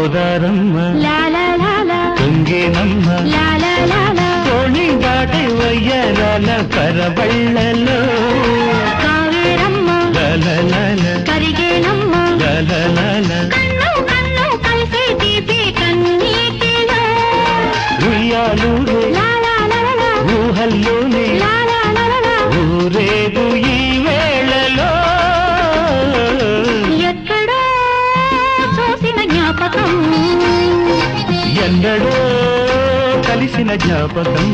గోదారమ్మ తుంగేనమ్మ తోణి దాటి వయ్యరాల పరబళ్ళలో కావేరమ్మ కరిగేనమ్మ కన్ను కలిసే తీపి కన్నీటిలో ఉయ్యాలూరే ఊహల్లోనే ఊరేగు ఈ వేళలో ఎక్కడో చూసిన జ్ఞాపకం ఎన్నడో కలిసిన జ్ఞాపకం